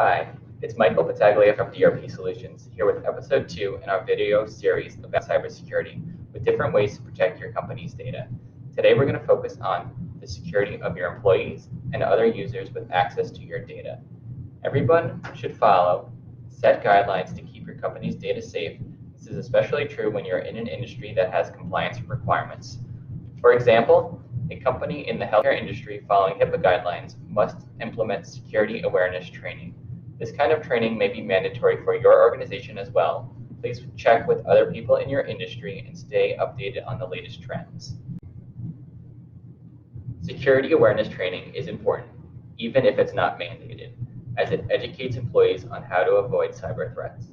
Hi, it's Michael Battaglia from DRP Solutions, here with episode 2 in our video series about cybersecurity with different ways to protect your company's data. Today we're going to focus on the security of your employees and other users with access to your data. Everyone should follow set guidelines to keep your company's data safe. This is especially true when you're in an industry that has compliance requirements. For example, a company in the healthcare industry following HIPAA guidelines must implement security awareness training. This kind of training may be mandatory for your organization as well. Please check with other people in your industry and stay updated on the latest trends. Security awareness training is important, even if it's not mandated, as it educates employees on how to avoid cyber threats.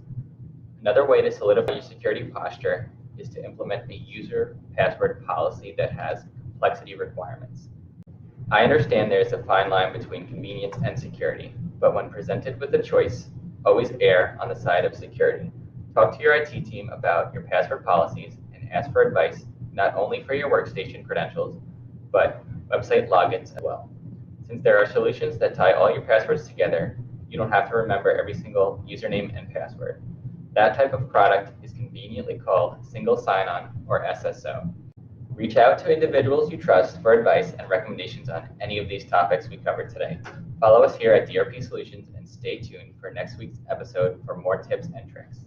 Another way to solidify your security posture is to implement a user password policy that has complexity requirements. I understand there's a fine line between convenience and security, but when presented with a choice, always err on the side of security. Talk to your IT team about your password policies and ask for advice not only for your workstation credentials, but website logins as well. Since there are solutions that tie all your passwords together, you don't have to remember every single username and password. That type of product is conveniently called single sign-on or SSO. Reach out to individuals you trust for advice and recommendations on any of these topics we covered today. Follow us here at DRP Solutions and stay tuned for next week's episode for more tips and tricks.